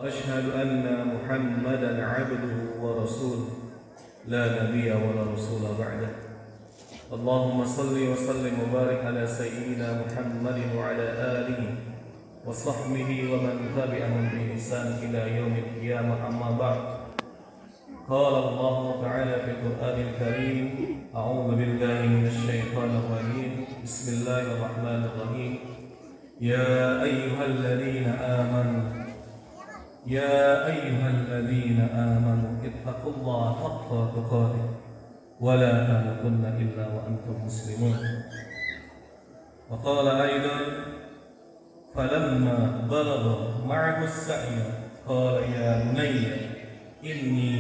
أشهد أن محمدا عبده ورسوله لا نبي ولا رسول بعده. اللهم صل وسلم وبارك على سيدنا محمد وعلى آله وصحبه ومن تبعهم بإحسان إلى يوم القيامة. أما بعد، قال الله تعالى في القرآن الكريم: أعوذ بالله من الشيطان الرجيم. بسم الله الرحمن الرحيم. يا أيها الذين آمنوا اتقوا الله حق تقاته ولا تموتن إلا وأنتم مسلمون. وقال أيضا: فلما بلغ معه السعي قال يا بني إني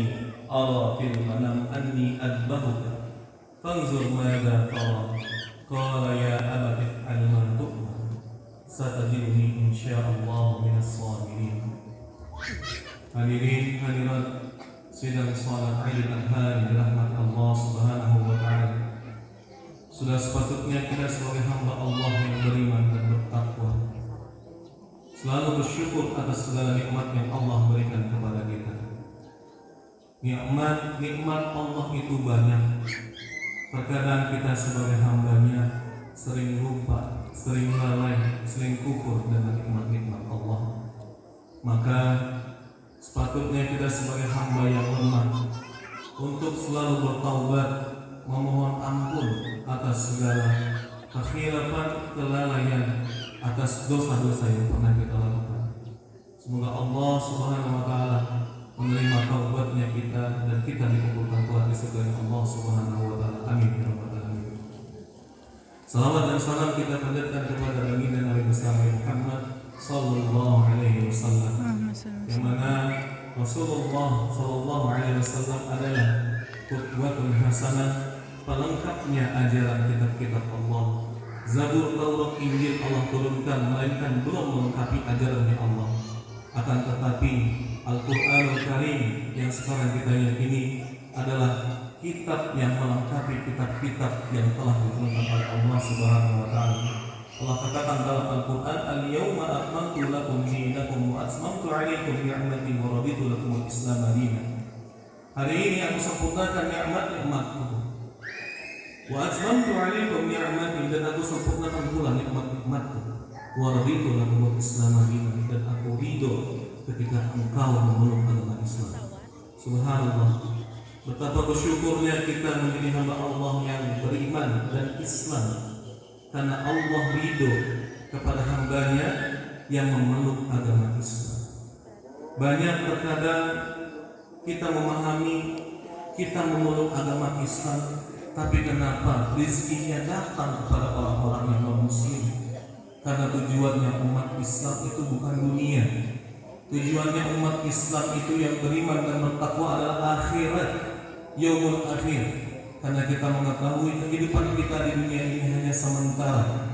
أرى في المنام أني أذبحك فانظر ماذا ترى. قال يا أبت افعل ما تؤمر ستجدني إن شاء الله من الصابرين. Hadirin hadirat sidang salat Idul Adha yang dirahmati Allah Subhanahu wa taala. Sudah sepatutnya kita sebagai hamba Allah yang beriman dan bertakwa selalu bersyukur atas segala nikmat yang Allah berikan kepada kita. Nikmat Allah itu banyak. Terkadang kita sebagai hambanya sering lupa, sering lalai, sering kufur dengan nikmat-nikmat Allah. Maka sepatutnya kita sebagai hamba yang lemah untuk selalu bertaubat, memohon ampun atas segala kekhilafan, kelalaian, atas dosa-dosa yang pernah kita lakukan. Semoga Allah Subhanahu wa taala menerima taubatnya kita dan kita dikumpulkan kelak di surga Allah Subhanahu wa taala. Amin ya rabbal alamin. Salawat dan salam kita panjatkan kepada baginda Nabi besar Muhammad sallallahu alaihi wasallam, yang mana Rasulullah sallallahu alaihi wasallam adalah qudwatun hasanah, pelengkapnya ajaran kitab-kitab Allah. Zabur, Taurat, Injil Allah turunkan melainkan belum melengkapi ajarannya Allah. Akan tetapi Al-Qur'anul Karim yang sekarang kita yakini adalah kitab yang melengkapi kitab-kitab yang telah diturunkan oleh Allah Subhanahu wa taala. Allah katakan dalam Al-Quran: Al-yawma akmaltu lakum dinakum wa atmamtu alaikum ni'mati wa raditu lakum al-Islam dinan. Hari ini aku sempurnakan nikmat-nikmatku. Wa atmamtu alaikum ni'mati, dan aku sempurnakan pula nikmat-nikmatku. Wa raditu lakum al-Islam dinan, dan aku ridho ketika engkau memeluk agama Islam. Subhanallah. Betapa bersyukurnya kita menjadi hamba Allah yang beriman dan Islam, karena Allah ridho kepada hambanya yang memeluk agama Islam. Banyak terkadang kita memahami kita memeluk agama Islam, tapi kenapa rezekinya datang kepada orang-orang yang non-muslim? Karena tujuannya umat Islam itu bukan dunia. Tujuannya umat Islam itu yang beriman dan bertakwa adalah akhirat, yaumul akhir. Karena kita mengetahui kehidupan kita di dunia ini hanya sementara.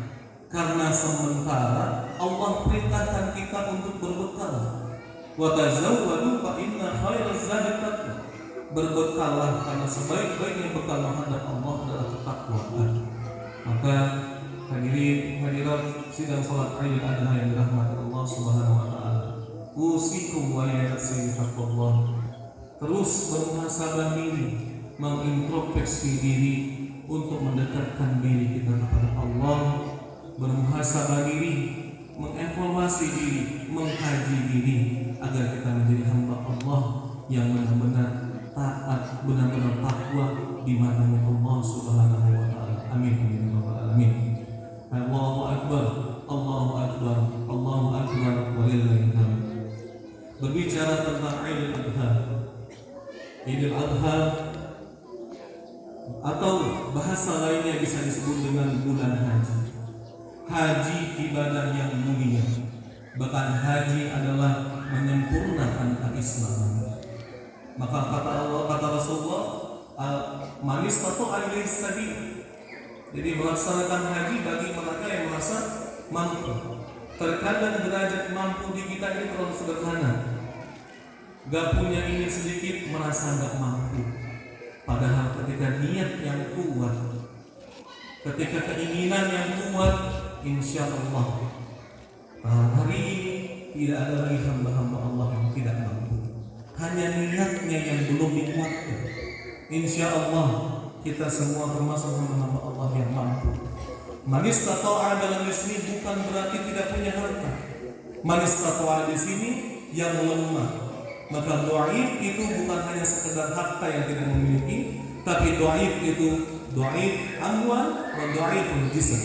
Karena sementara, Allah perintahkan kita untuk berbekal. Wa tazawwadu fa inna khairaz zadi taqwa. Berbekallah, karena sebaik-baiknya bekal menghadap Allah adalah ketakwaan. Maka hadirin hadirat sidang salat Idul Adha yang dirahmati Allah Subhanahu wa taala, usikum wa nafsi bittaqwallah. Terus bermuhasabah diri, mengintrospeksi diri untuk mendekatkan diri kita kepada Allah, bermuhasabah diri, mengevaluasi diri, mengkaji diri agar kita menjadi hamba Allah yang benar-benar taat, benar-benar takwa di hadapan Allah Subhanahu wa taala. Amin ya rabbal alamin. Allahu akbar, Allahu akbar, Allahu akbar walillahil hamd. Berbicara tentang Idul Adha. Idul Adha atau bahasa lainnya bisa disebut dengan bulan haji. Haji ibadah yang mulia. Bahkan haji adalah menyempurnakan keislaman. Maka kata Allah, kata Rasulullah, man istata'a ilaihi sabil. Jadi melaksanakan haji bagi mereka yang merasa mampu. Terkadang derajat mampu di kita ini terlalu sederhana. Gak punya ini sedikit merasa gak mampu. Padahal ketika niat yang kuat, ketika keinginan yang kuat, insya Allah hari ini tidak ada lagi hamba-hamba Allah yang tidak belum dikuatkan. Insya Allah kita semua termasuk hamba Allah yang mampu. Man istata'a dalam sini bukan berarti tidak punya harta. Man istata'a di sini yang lemah. Maka dhaif itu bukan hanya sekedar harta yang tidak memiliki, tapi dhaif itu dhaif amwal wa dhaiful jism.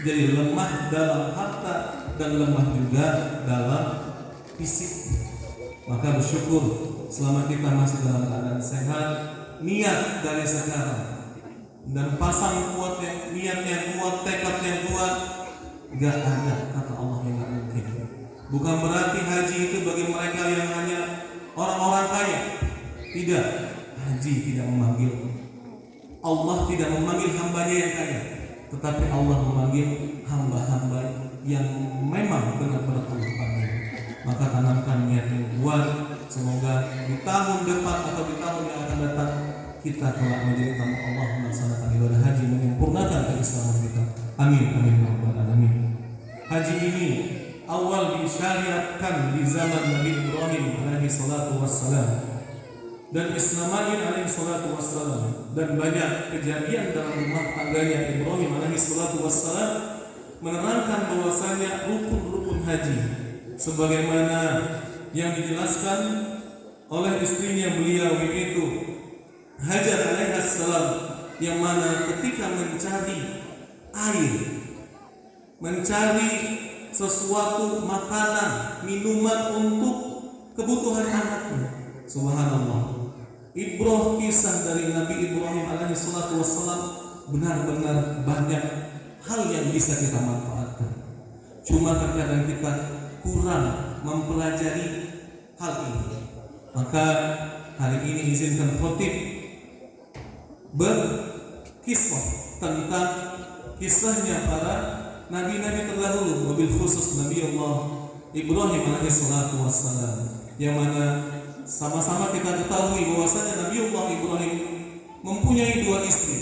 Jadi lemah dalam harta dan lemah juga dalam fisik. Maka bersyukur selama kita masih dalam keadaan sehat, niat dari sekarang dan pasang kuat yang niat yang kuat, tekad yang kuat. Gak ada kata Allah yang gak mungkin. Bukan berarti haji itu bagi mereka yang hanya orang-orang kaya. Tidak, haji tidak memanggil. Allah tidak memanggil hambanya yang kaya, tetapi Allah memanggil hamba-hamba yang memang benar-benar Allah panggil. Maka tanamkan niat yang kuat. Semoga di tahun depan atau di tahun yang akan datang kita kelak menjadi tamu Allah melaksanakan ibadah haji, menyempurnakan keislaman kita. Amin amin ya rabbal alamin. Haji ini awal disyariatkan di zaman Nabi Ibrahim alaihi salatu wassalam dan Ismail alaihi salatu wassalam, dan banyak kejadian dalam rumah tangganya Ibrahim alaihi salatu wassalam menerangkan bahwasanya rukun-rukun haji sebagaimana yang dijelaskan oleh istrinya beliau, yaitu Hajar alaihissalam, yang mana ketika mencari air, mencari sesuatu makanan, minuman untuk kebutuhan anaknya, subhanallah, ibrah kisah dari Nabi Ibrahim alaihissalatu wassalam benar-benar banyak hal yang bisa kita manfaatkan. Cuma terkadang kita kurang mempelajari hal ini. Maka hari ini izinkan khotib berkisah tentang kisahnya para nabi-nabi terdahulu, wabil khusus Nabi Allah Ibrahim alaihissalatu wassalam, yang mana sama-sama kita ketahui bahwasanya Nabi Allah Ibrahim mempunyai dua istri.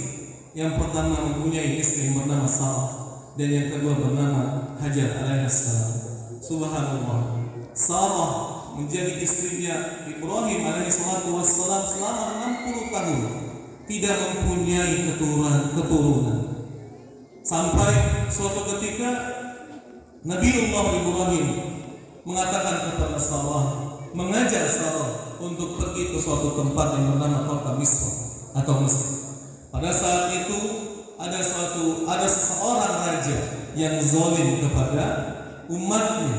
Yang pertama mempunyai istri yang bernama Sarah, dan yang kedua bernama Hajar alaihissalam. Subhanallah, Sarah menjadi istrinya Ibrahim alaihissalatu wassalam selama 60 tahun, tidak mempunyai keturunan. Sampai suatu ketika Nabiullah Ibrahim mengatakan kepada Sarah, mengajak Sarah untuk pergi ke suatu tempat yang bernama kota Misr atau Mesir. Pada saat itu ada seseorang raja yang zalim kepada umatnya.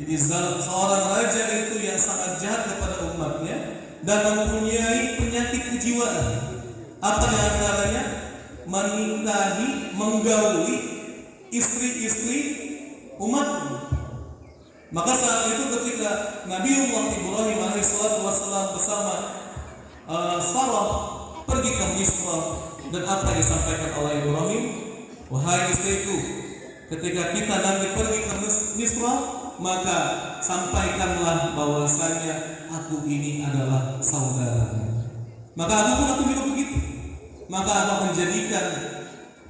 Jadi seorang raja itu yang sangat jahat kepada umatnya dan mempunyai penyakit kejiwaan. Apa yang antaranya? Menikahi, menggauli istri-istri umatnya. Maka saat itu ketika Nabiullah Ibrahim alaihissalatu wassalam bersama Sarah pergi ke Misr, dan apa yang disampaikan oleh Ibrahim, wahai istriku, ketika kita nanti pergi ke Misr, maka sampaikanlah bahwasanya aku ini adalah saudara. Maka aku juga begitu. Maka aku akan jadikan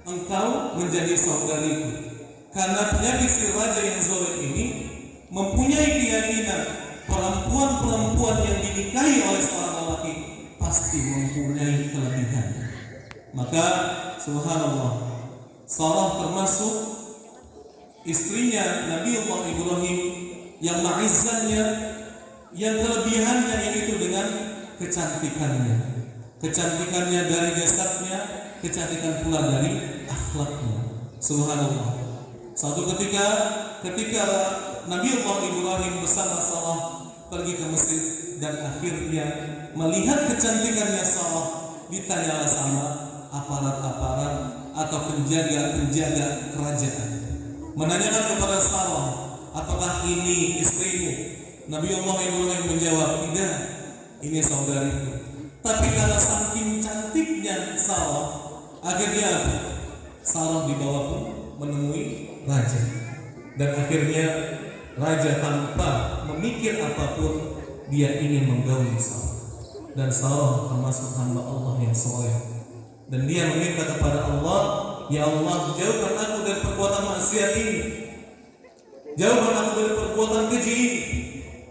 engkau menjadi saudariku. Karena penyakit si raja yang zalim ini mempunyai keyakinan perempuan-perempuan yang dinikahi oleh seorang lelaki pasti mempunyai kelebihan. Maka subhanallah, Sarah termasuk istrinya Nabiullah Ibrahim yang ma'izzannya, yang kelebihannya yaitu dengan kecantikannya dari jasadnya, kecantikan pula dari akhlaknya. Subhanallah. Suatu ketika Nabiullah Ibrahim bersama Sarah pergi ke Mesir, dan akhirnya melihat kecantikannya Sarah, ditanyalah sama aparat-aparat atau penjaga-penjaga kerajaan, menanyakan kepada Sarah, apakah ini istrimu? Nabiullah Ibrahim menjawab, tidak, ini saudariku. Tapi karena saking cantiknya Sarah, akhirnya Sarah dibawa pun menemui raja, dan akhirnya raja tanpa memikir apapun dia ingin menggauli Sarah. Dan Sarah termasuk hamba Allah yang soleh, dan dia meminta kepada Allah, ya Allah, jauhkan aku dari perbuatan maksiat ini, jauhkan aku dari perbuatan keji ini.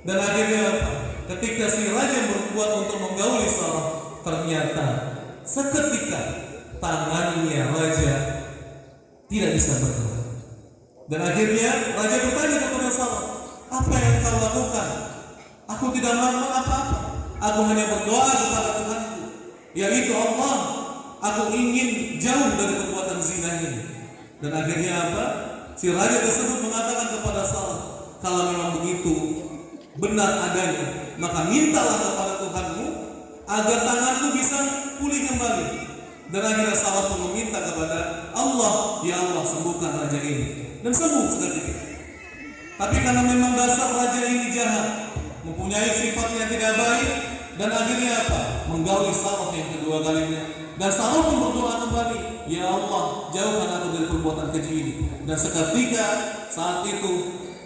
Dan akhirnya ketika si raja berbuat untuk menggauli Sarah, ternyata seketika tangannya raja tidak bisa bergerak. Dan akhirnya raja bertanya kepada Sarah, apa yang kau lakukan? Aku tidak melakukan apa-apa. Aku hanya berdoa kepada Tuhanku, yaitu Allah. Aku ingin jauh dari perbuatan zina ini. Dan akhirnya apa? Si raja tersebut mengatakan kepada Sarah, kalau memang begitu benar adanya, maka mintalah kepada Tuhanmu agar tanganku bisa pulih kembali. Dan akhirnya Sarah pun meminta kepada Allah, ya Allah sembuhkan raja ini. Dan sembuh seketika. Tapi karena memang dasar raja ini jahat, mempunyai sifat yang tidak baik, dan akhirnya apa? Menggauli Sarah yang kedua kalinya. Dan Sarah pun berdoa kembali, ya Allah jauhkan aku dari perbuatan keji ini. Dan seketika saat itu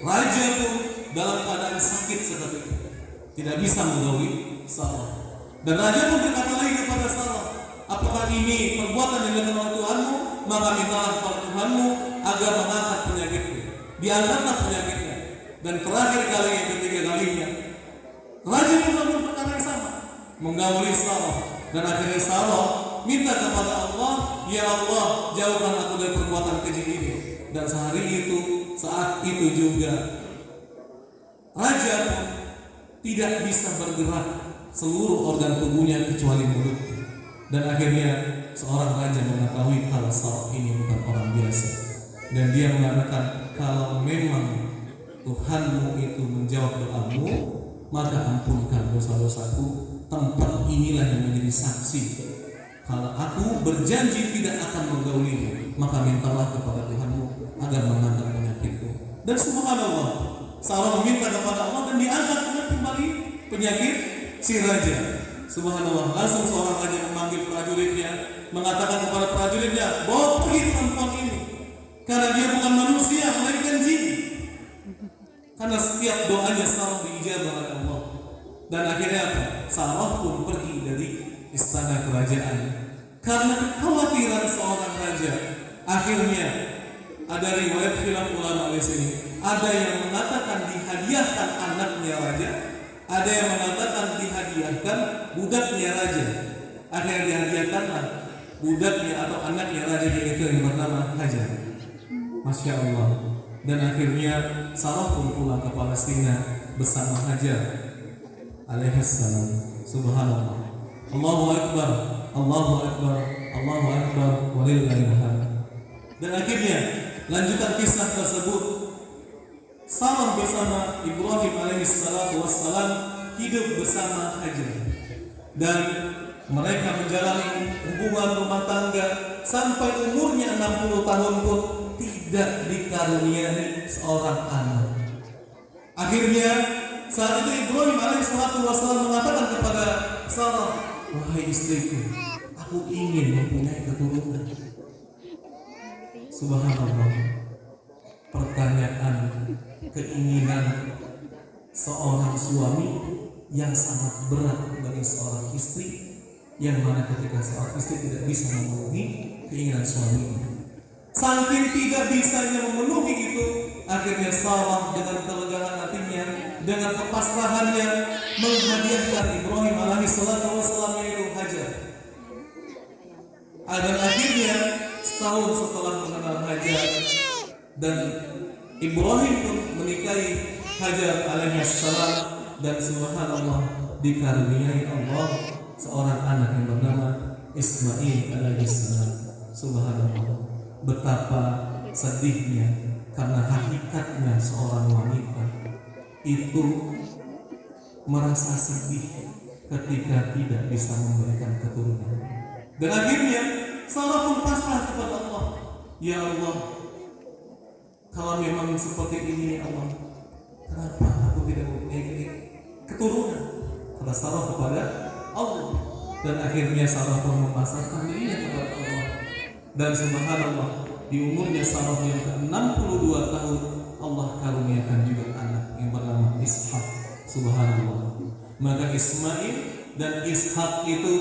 raja pun dalam keadaan sakit seketika, tidak bisa menggauli Sarah. Dan raja pun berkata lagi kepada Sarah, apakah ini perbuatan yang dilakukan oleh Tuhanmu? Maka mintalah kepada Tuhanmu agar mengangkat penyakitku. Diangkatlah penyakitnya. Dan terakhir kali yang ketiga kalinya, raja pun melakukan perkara yang sama, menggauli Sarah. Dan akhirnya Sarah minta kepada Allah, ya Allah jauhkan aku dari perbuatan keji ini. Dan saat itu juga raja pun tidak bisa bergerak seluruh organ tubuhnya kecuali mulutnya. Dan akhirnya seorang raja mengetahui kalau Sarah ini bukan orang biasa, dan dia mengatakan, kalau memang Tuhanmu itu menjawab doamu, maka ampunkan dosa-dosaku. Tempat inilah yang menjadi saksi. Kalau aku berjanji tidak akan menggaulimu, maka mintalah kepada Tuhanmu agar mengangkat penyakitku. Dan subhanallah, Sarah meminta kepada Allah dan diangkat kembali penyakit si raja. Subhanallah, langsung seorang raja memanggil prajuritnya, mengatakan kepada prajuritnya, bawa pergi perempuan ini, karena dia bukan manusia, melainkan jin. Karena setiap doanya selalu diijabah oleh Allah. Dan akhirnya apa? Sarah pun pergi dari istana kerajaan karena kekhawatiran seorang raja. Akhirnya ada riwayat khilaf ulama di sini. Ada yang mengatakan dihadiahkan anaknya raja, ada yang mengatakan dihadiahkan budaknya raja. Akhirnya dihadiahkanlah budaknya atau anaknya raja, yaitu yang bernama Hajar. Masya Allah. Dan akhirnya Sarah pun pulang ke Palestina bersama Hajar alaihissalam. Subhanallah. Allahu Akbar, Allahu Akbar, Allahu Akbar, walillahil hamd. Dan akhirnya lanjutan kisah tersebut, Sarah bersama Ibrahim alaihissalatu wassalam hidup bersama Hajar, dan mereka menjalani hubungan rumah tangga sampai umurnya 60 tahun pun tidak dikaruniai seorang anak. Akhirnya saat itu Ibrahim alaihissalatu wassalam mengatakan kepada Sarah, wahai istriku, aku ingin mempunyai keturunan. Subhanallah. Pertanyaan, keinginan seorang suami yang sangat berat bagi seorang istri, yang mana ketika seorang istri tidak bisa memenuhi keinginan suaminya. Saking tidak bisanya memenuhi itu, akhirnya Sarah dengan kelegaan hatinya, dengan kepasrahannya menghadiahkan Ibrahim alaihissalatu wassalam yaitu Hajar. Dan akhirnya setahun setelah mengenal Hajar, dan Ibrahim pun menikahi Hajar alaihissalam, dan subhanallah dikaruniai Allah seorang anak yang bernama Ismail alaihissalam. Subhanallah, betapa sedihnya karena hakikatnya seorang wanita itu merasa sedih ketika tidak bisa memberikan keturunan. Dan akhirnya Sarah pun pasrah kepada Allah, ya Allah, kalau memang seperti ini ya Allah, kenapa aku tidak mempunyai keturunan? Kata Sarah kepada Allah. Dan akhirnya Sarah pun memasrahkan dirinya kepada Allah. Dan subhanallah, di umurnya Sarah yang ke-62 tahun, Allah karuniakan juga anak yang bernama Ishak. Subhanallah. Maka Ismail dan Ishak itu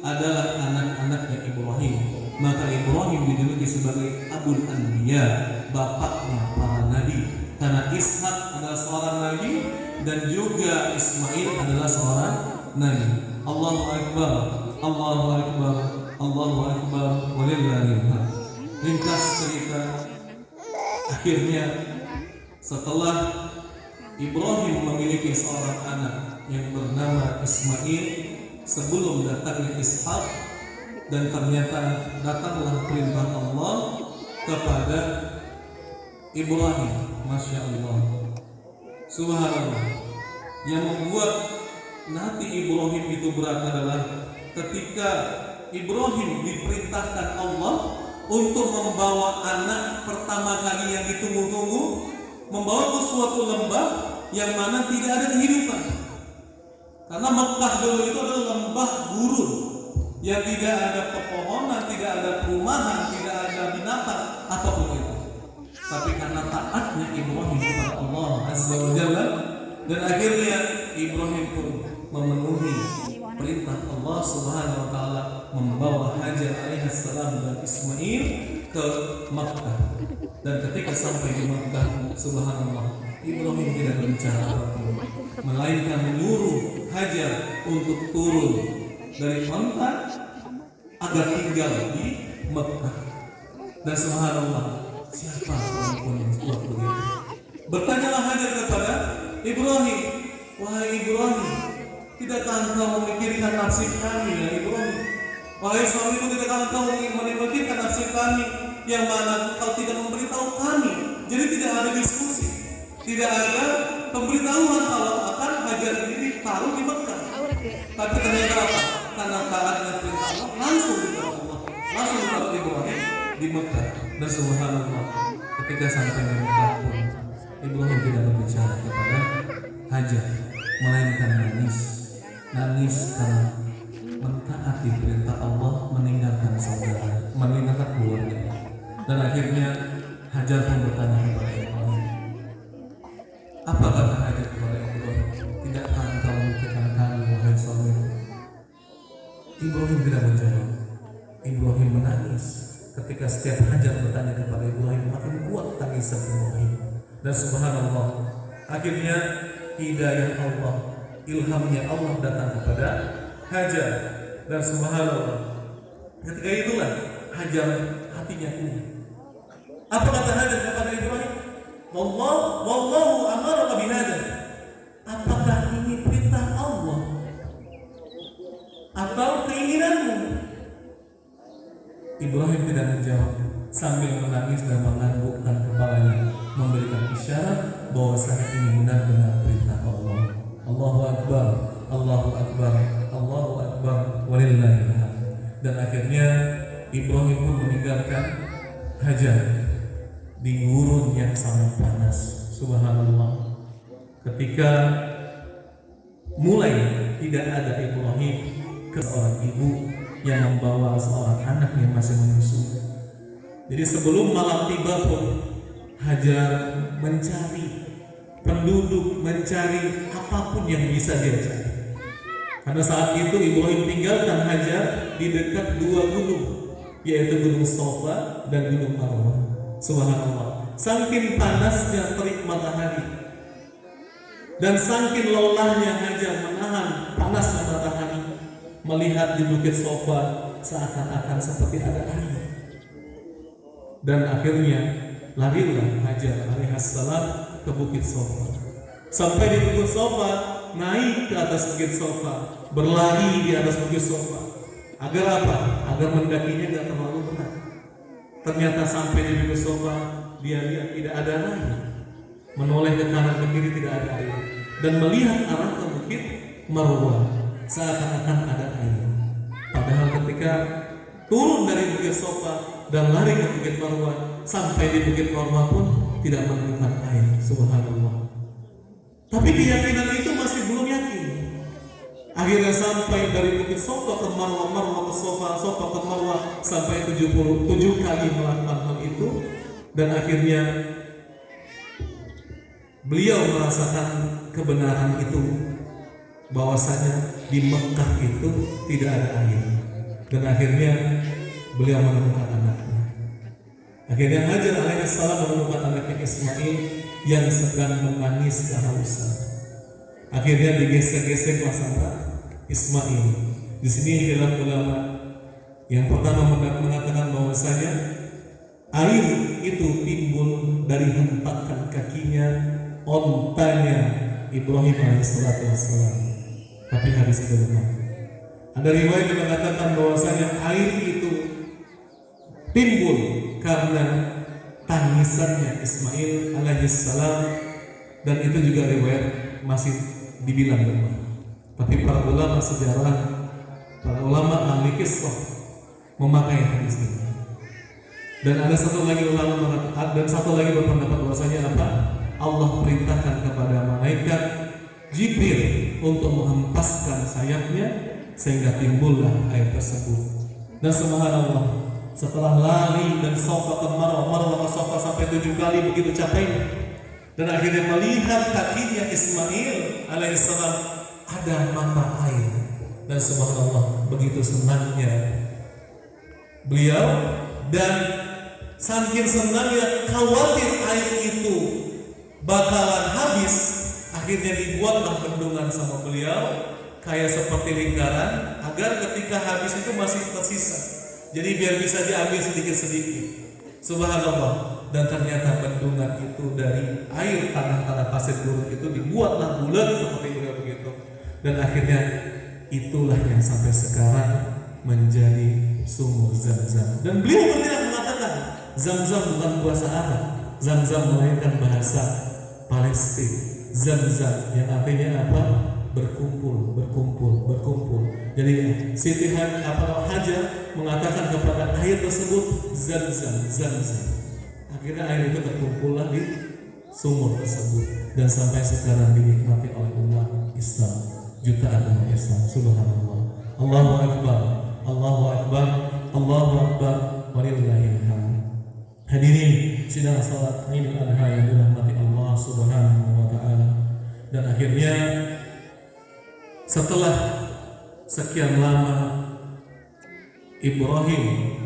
adalah anak-anaknya Ibrahim. Maka Ibrahim dijuluki sebagai Abul Anbiya, bapaknya para nabi. Karena Ishak adalah seorang nabi, dan juga Ismail adalah seorang nabi. Allahu Akbar, Allahu Akbar, Allahu Akbar, walillahilhamd. Ringkas cerita, akhirnya setelah Ibrahim memiliki seorang anak yang bernama Ismail, sebelum datangnya Ishak, dan ternyata datanglah perintah Allah kepada Ibrahim. Masya Allah, subhanallah. Yang membuat Nabi Ibrahim itu berat adalah ketika Ibrahim diperintahkan Allah untuk membawa anak pertama kali yang ditunggu-tunggu, membawa ke suatu lembah yang mana tidak ada kehidupan. Karena Mekah dulu itu adalah lembah gurun yang tidak ada pepohonan, tidak ada perumahan, tidak ada binatang apapun itu. Tapi karena taatnya Ibrahim kepada Allah Azza wa Jalla, dan akhirnya Ibrahim pun memenuhi perintah Allah Subhanahu wa taala, membawa Hajar alaihissalam dan Ismail ke Makkah. Dan ketika sampai di Makkah, subhanallah, Ibrahim tidak berbicara apapun, melainkan menyuruh Hajar untuk turun dari onta agar tinggal di Makkah. Dan subhanallah, siapa perempuan yang kuat begitu? Bertanyalah Hajar kepada Ibrahim, wahai Ibrahim, tidakkah engkau memikirkan nasib kami ya Ibrahim? Wahai suamiku, tidakkah engkau memikirkan nasib kami yang mana kau tidak memberitahu kami? Jadi tidak ada diskusi, tidak ada pemberitahuan kalau akan Hajar ini ditaruh di Mekah. Tapi ternyata apa? Karena taatnya perintah Allah, langsung ditaruh Allah, langsung ditaruh Ibrahim di Mekah. Dan subhanallah, ketika sampai di Mekah pun Ibrahim tidak berbicara kepada Hajar, melainkan nangis karena mentaati perintah Allah, meninggalkan saudara, meninggalkan keluarga. Dan akhirnya Hajar pun bertanya kepada Ibrahim, apa kata Hajar kepada Ibrahim? Tidakkah engkau memikirkan kami wahai suamiku? Ibrahim tidak menjawab. Ibrahim menangis. Ketika setiap Hajar bertanya kepada Ibrahim, makin kuat tangisan Ibrahim. Dan subhanallah, akhirnya hidayah Allah, ilhamnya Allah datang kepada Hajar. Dan subhanallah, ketika itulah Hajar hatinya kuat. Apa kata Hajar kepada Ibrahim? Wallahu amaraka bihadza. Apakah ini perintah Allah atau keinginanmu? Ibrahim tidak menjawab, sambil menangis dan menganggukkan kepalanya, memberikan isyarat bahwa saat ini benar-benar perintah Allah. Allahu Akbar, Allahu Akbar, Allahu Akbar, walillahilhamd. Dan akhirnya Ibrahim pun meninggalkan Hajar di gurun yang sangat panas. Subhanallah, ketika mulai tidak ada Ibrahim, ke seorang ibu yang membawa seorang anak yang masih menyusui. Jadi sebelum malam tiba pun Hajar mencari penduduk, mencari apapun yang bisa dia cari. Karena saat itu Ibrahim tinggalkan Hajar di dekat dua gunung, yaitu Gunung Safa dan Gunung Marwah. Subhanallah, saking panasnya terik matahari dan saking lelahnya Hajar menahan panasnya matahari, melihat di Bukit Safa seakan-akan seperti ada air. Dan akhirnya larilah Hajar alaihissalam ke Bukit Safa. Sampai di Bukit Safa, naik ke atas Bukit Safa, berlari di atas Bukit Safa. Agar apa? Agar mendakinya tidak terlalu berat. Ternyata sampai di Bukit Safa, dia lihat tidak ada air. Menoleh ke kanan ke kiri tidak ada air. Dan melihat arah ke Bukit Marwah, seakan-akan ada air. Padahal ketika turun dari Bukit Safa dan lari ke Bukit Marwah, sampai di Bukit Marwah pun tidak menemukan air. Subhanallah. Tapi keyakinan itu masih belum yakin. Akhirnya sampai dari Bukit Safa ke Marwah, Marwah ke Safa, Safa ke Marwah, sampai 77 kali melakukan hal itu. Dan akhirnya beliau merasakan kebenaran itu, bahwasanya di Mekah itu tidak ada air. Dan akhirnya beliau menemukan anaknya. Akhirnya Hajar alaihissalam menemukan anaknya Ismail yang sedang menangis kehausan. Akhirnya digesek-gesek masalah Ismail. Di sini khilaf ulama. Yang pertama mengatakan bahwasanya air itu timbul dari hentakan kakinya ontanya Ibrahim alaihissalam. Tapi hadis itu lemah. Ada riwayat yang mengatakan bahwasanya air itu timbul karena tangisannya Ismail alaihissalam, dan itu juga riwayat masih dibilang lemah. Tapi para ulama sejarah, para ulama ahli kisah memakai hadis ini. Dan ada satu lagi ulama mengatakan, dan satu lagi berpendapat bahwasanya apa? Allah perintahkan kepada malaikat Jibril untuk menghempaskan sayapnya sehingga timbullah air tersebut. Dan subhanallah, setelah lari dan sofa ke Marwah ke sofa sampai 7 kali begitu capeknya, dan akhirnya melihat kakinya Ismail alaihissalam ada mata air, dan subhanallah begitu senangnya beliau, dan saking senangnya khawatir air itu bakalan habis, akhirnya dibuatlah bendungan sama beliau kayak seperti lingkaran agar ketika habis itu masih tersisa, jadi biar bisa diambil sedikit-sedikit. Subhanallah. Dan ternyata bendungan itu dari air tanah-tanah pasir gurun itu dibuatlah bulat seperti beliau begitu. Dan akhirnya itulah yang sampai sekarang menjadi sumur Zam-Zam. Dan beliau mengatakan Zam-Zam bukan bahasa Arab, Zam-Zam melainkan bahasa Palestina. Zam-Zam yang artinya apa? Berkumpul, berkumpul, berkumpul. Jadi Siti Hajar mengatakan kepada air tersebut Zam-Zam, Zam-Zam. Akhirnya air itu terkumpullah di sumur tersebut, dan sampai sekarang dinikmati oleh umat Islam, jutaan umat Islam. Subhanallah. Allahu Akbar, Allahu Akbar, Allahu Akbar, walillahil hamd. Hadirin sidang salat Idul Adha yang dirahmati Allah Subhanahu wa taala. Dan akhirnya setelah sekian lama Ibrahim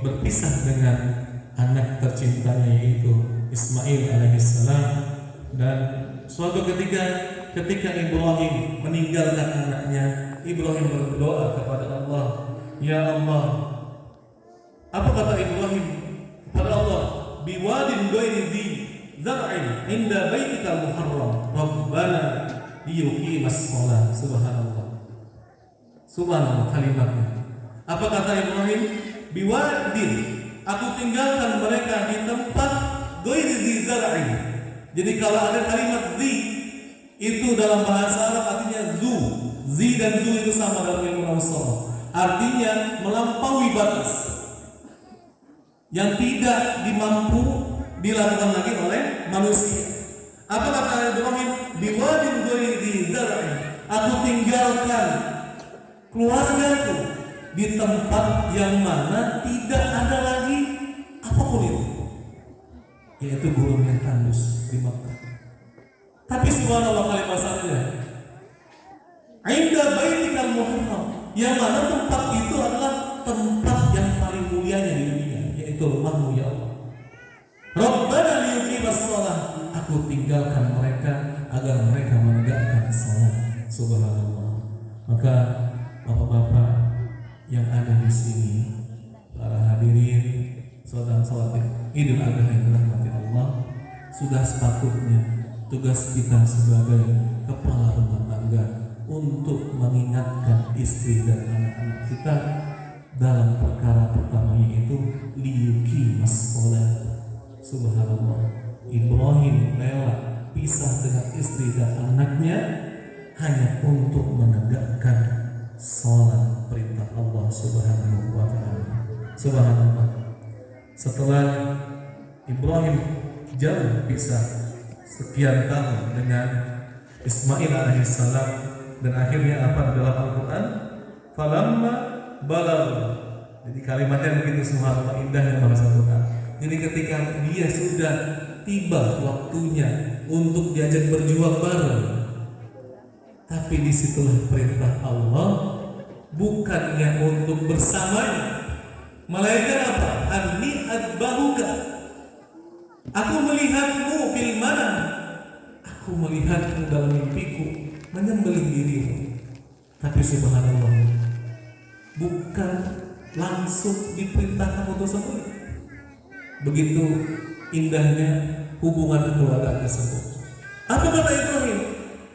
berpisah dengan anak tercintanya yaitu Ismail alaihissalam, dan suatu ketika Ibrahim meninggalkan anaknya, Ibrahim berdoa kepada Allah, ya Allah. Apa kata Ibrahim kepada Allah? Biwadin ghairi dzi zar'in inda baitikal muharram rabbana liyuqimas shalah. Subhanallah kalimatnya. Apa kata Ibrahim? Biwadin, aku tinggalkan mereka di tempat ghairi dzi zar'in. Jadi kalau ada kalimat zi itu dalam bahasa Arab artinya zu. Zi dan zu itu sama dalam ilmu nausarah. Artinya melampaui batas yang tidak dimampu dilakukan lagi oleh manusia. Apa kata Ibrahim? Biwadin ghairi dzi zar'in. Aku tinggalkan keluargaku di tempat yang mana tidak ada lagi apapun itu, yaitu gurun yang tandus di Makkah. Tapi subhanallah kalimat saja, inda baitikal muharram, yang mana tempat itu adalah tempat yang paling mulianya di dunia, yaitu rumahmu ya Allah. Rabbana liyuqimas shalah, aku tinggalkan mereka agar mereka menegakkan salat. Subhanallah. Maka bapak-bapak yang ada di sini, para hadirin saudara salat Idul Adha yang dirahmati Allah, sudah sepatutnya tugas kita sebagai kepala rumah tangga untuk mengingatkan istri dan anak-anak kita dalam perkara pertama, yaitu liyuqimas shalah. Subhanallah. Ibrahim rela pisah dengan istri dan anaknya hanya untuk menegakkan salat perintah Allah Subhanahu wa taala. Subhanallah. Setelah Ibrahim jauh pisah sekian tahun dengan Ismail alaihissalam, dan akhirnya apa dalam Al-Quran? Falamma balagh. Jadi kalimatnya begitu subhanallah indahnya bahasa Quran. Jadi ketika dia sudah tiba waktunya untuk diajak berjuang bareng, tapi disitulah perintah Allah bukannya untuk bersamanya, melainkan apa? Anni adbahuka, aku melihatmu fil manam, aku melihatmu dalam mimpiku. menyembelih diri. Tapi subhanallah, bukan langsung diperintahkan untuk sembelih. Begitu indahnya hubungan keluarga tersebut. Apa kata Ibrahim?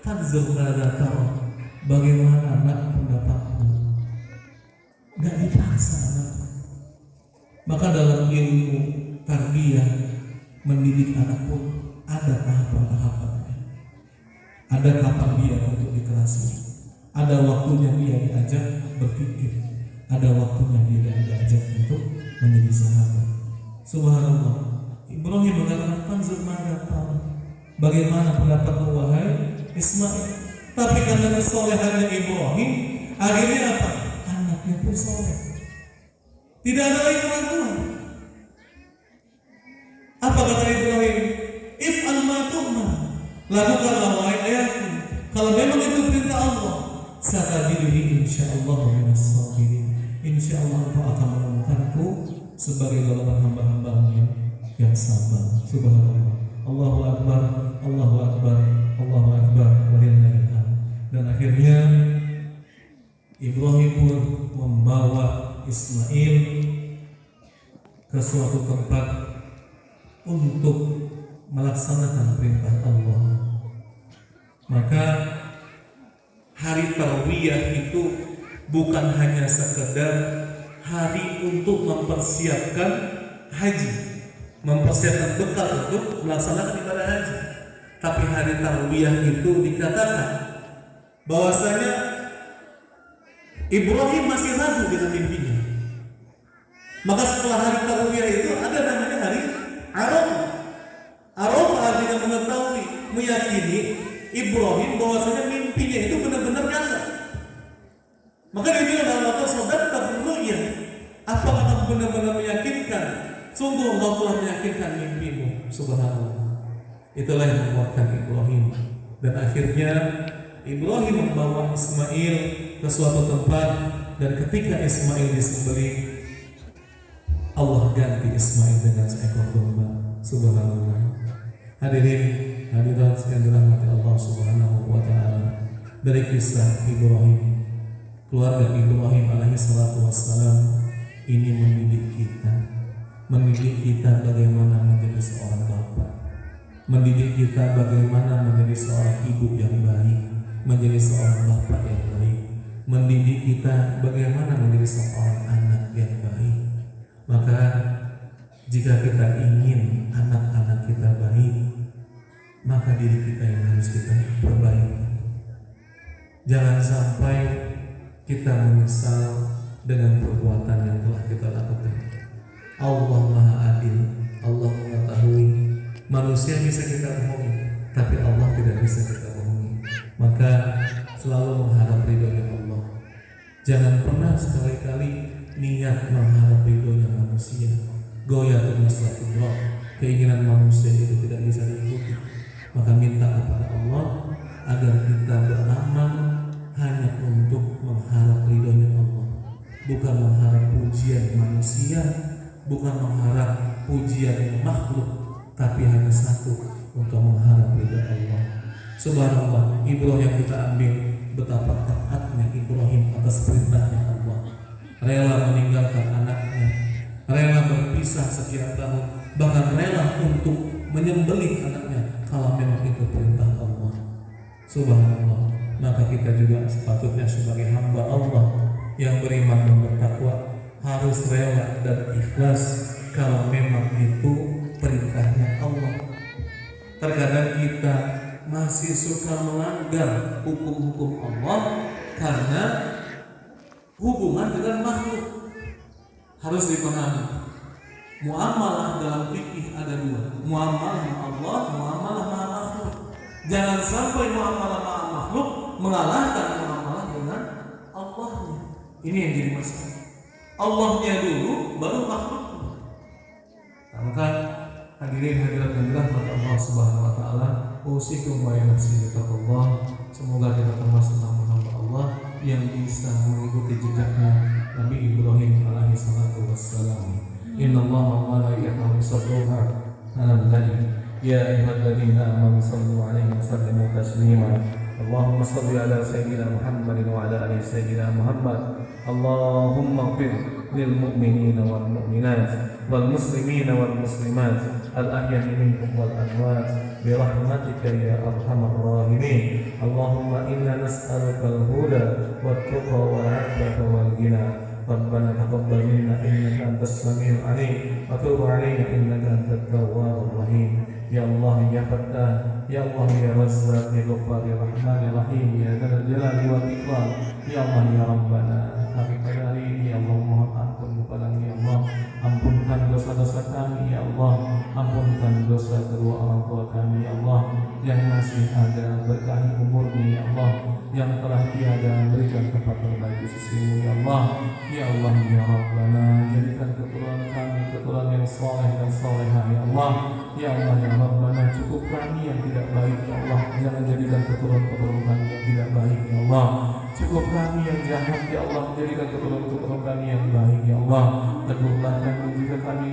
Fanzur mada tara, bagaimana anak pendapatmu? Gak dipaksa anak. Maka dalam ilmu tarbiyah mendidik anak pun ada tahapan-tahapannya. Ada kapan dia untuk dikerasi, ada waktunya dia diajak berpikir, ada waktunya dia diajak untuk menjadi sahabat. Subhanallah, Ibrahim mengatakan fanzur mada tara, bagaimana pendapatmu wahai Ismail? Tapi karena kesolehannya Ibrahim, akhirnya apa? Anaknya pun soleh. Tidak ada lagi keraguan. Apa kata Ibrahim? If'al ma tu'mar, lakukanlah wahai ayahku. Kalau memang itu perintah Allah, satajiduni insyaallah minas sabirin. Insyaallah engkau akan menemukanku sebagai golongan hamba-hambamu yang sabar. Subhanallah. Allahu Akbar, Allahu Akbar, Allahu Akbar, walillahil hamd. Dan akhirnya Ibrahim pun membawa Ismail ke suatu tempat untuk melaksanakan perintah Allah. Maka hari Tarwiyah itu bukan hanya sekedar hari untuk mempersiapkan haji, mempersiapkan bekal untuk melaksanakan ibadah haji. Tapi hari Tarwiyah itu dikatakan bahwasanya Ibrahim masih ragu dengan mimpinya. Maka setelah hari Tarwiyah itu ada namanya hari Arafah. Arafah artinya mengetahui, meyakini Ibrahim bahwasanya mimpinya itu benar-benar nyata. Maka dia bilang dalam waktu sadaqta ru'ya, apakah kamu benar-benar meyakinkan? Sungguh Allah telah meyakinkan mimpimu. Subhanallah. Itulah yang menguatkan Ibrahim. Dan akhirnya Ibrahim membawa Ismail ke suatu tempat, dan ketika Ismail disembelih, Allah ganti Ismail dengan seekor domba. Subhanallah. Hadirin hadirat sekalian dirahmati Allah Subhanahu wa taala, dari kisah Ibrahim, keluarga Ibrahim alaihi salatu wassalam ini mendidik kita bagaimana menjadi seorang bapak, mendidik kita bagaimana menjadi seorang ibu yang baik, menjadi seorang bapak yang baik, mendidik kita bagaimana menjadi seorang anak yang baik. Maka jika kita ingin anak-anak kita baik, maka diri kita yang harus kita perbaiki. Jangan sampai kita menyesal dengan perbuatan yang telah kita lakukan. Allah Maha Adil, Allah mengetahui. Manusia bisa kita bohongi, tapi Allah tidak bisa kita bohongi. Maka selalu mengharap ridhonya Allah. Jangan pernah sekali-kali niat mengharap ridhonya manusia. Goyatun maslahatullah, keinginan manusia itu tidak bisa diikuti. Maka minta kepada Allah agar kita beramal hanya untuk mengharap ridhonya Allah, bukan mengharap pujian manusia, bukan mengharap pujian makhluk, tapi hanya satu, untuk mengharap ridho Allah. Subhanallah, Ibrahim yang kita ambil, betapa taatnya Ibrahim atas perintahnya Allah, rela meninggalkan anaknya, rela berpisah sekian tahun, bahkan rela untuk menyembelih anaknya kalau memang itu perintah Allah. Subhanallah. Maka kita juga sepatutnya sebagai hamba Allah yang beriman dan bertakwa harus rela dan ikhlas kalau memang itu perintahnya Allah. Terkadang kita masih suka melanggar hukum-hukum Allah karena hubungan dengan makhluk. Harus dipahami, muamalah dalam fikih ada dua, muamalah sama Allah, muamalah sama makhluk. Jangan sampai muamalah sama makhluk mengalahkan muamalah dengan Allahnya. Ini yang jadi masalah. Allahnya dulu, baru makhluknya. Nah, maka hadirin hadirat yang dirahmati Allah Subhanahu wa taala, usikum wa nafsi bittaqwallah. Semoga kita termasuk hamba Allah yang bisa mengikuti jejaknya Nabi Ibrahim alaihi salatu wassalam. Inna Allah wa malaikatahu yusalluna 'alan nabi ya ayyuhalladzina amanu sallu 'alaihi wa sallimu taslima. اللهم صل على سيدنا محمد وعلى آل سيدنا محمد. اللهم اغفر للمؤمنين والمؤمنات والمسلمين والمسلمات الأحياء منهم والأموات برحمتك يا أرحم الراحمين. اللهم إنا نسألك الهدى والتقى والعفة والغنى. ربنا تقبل منا إنك أنت السميع العليم وتب علينا إنك أنت التواب الرحيم. يا الله يا فتاح، يا الله يا رزاق، يا غفار، يا رحمن يا رحيم، يا ذا الجلال والإكرام. Ya Allah ya Rabbana, kami pada hari ini ya Allah mohon ampun kepadamu ya Allah. Ampunkan dosa-dosa kami ya Allah. Ampunkan dosa kedua orang tua kami ya Allah. Yang masih ada berkahi umurnya ya Allah. Yang telah tiada berikan tempat terbaik di sisimu ya Allah. Ya Allah ya Rabbana, jadikan keturunan kami keturunan yang soleh dan solehah ya Allah. Ya Allah ya Rabbana, cukup kami yang tidak baik ya Allah. Jangan jadikan keturunan kami yang tidak baik ya Allah. Cukup kami yang jahat ya Allah, jadikan keturunan kami yang baik ya Allah. Tegurlah kami jika kami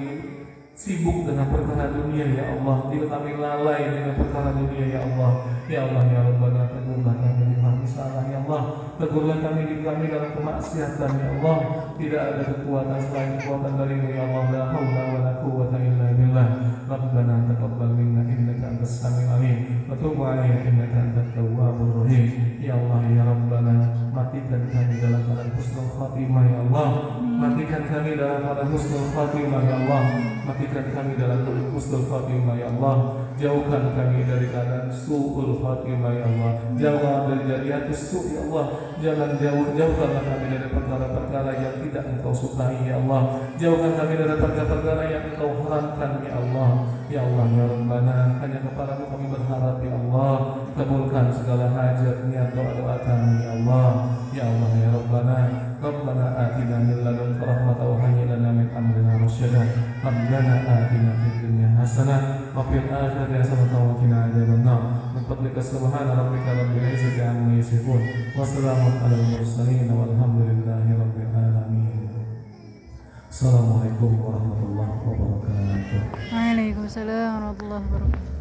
sibuk dengan perkara dunia ya Allah, jika kami lalai dengan perkara dunia ya Allah. Ya Allah ya Rabbana, tegurlah kami di kami salah ya Allah. Tegurlah kami di kami dalam kemaksiatan ya Allah. Tidak ada kekuatan selain kekuatan darimu ya Allah. La haula wa la quwwata illa billah. Rabbana taqabbal minna innaka antas samiul alim wa tub 'alaina innaka antat tawwabur rahim. Ya Allah ya Rabbana, matikan kami dalam keadaan husnul khatimah ya Allah. Matikan kami dalam keadaan husnul khatimah ya Allah. Matikan kami dalam keadaan husnul khatimah ya Allah. Jauhkan kami dari keadaan su'ul khatimah ya Allah. Jauhkan dari jariatus su' ya Allah. Jauhkanlah kami dari perkara-perkara yang tidak Engkau sukai ya Allah. Jauhkan kami dari perkara-perkara yang Engkau haramkan ya Allah. Ya Allah ya Rabbana, hanya kepadamu kami berharap ya Allah. Kabulkan segala hajat niat doa-doa kami ya Allah. Ya Allah ya Rabbana, Rabbana atina min ladunka rahmatan wa hayyi lana min amrina rasyada. Rabbana atina fid dunya hasanah wa fil akhirati hasanah wa qina adzabannar. Min fadlika subhana rabbika rabbil izzati amma yasifun wa salamun alal mursalin walhamdulillahi rabbil alamin. Assalamualaikum warahmatullahi wabarakatuh. Waalaikumsalam warahmatullahi wabarakatuh.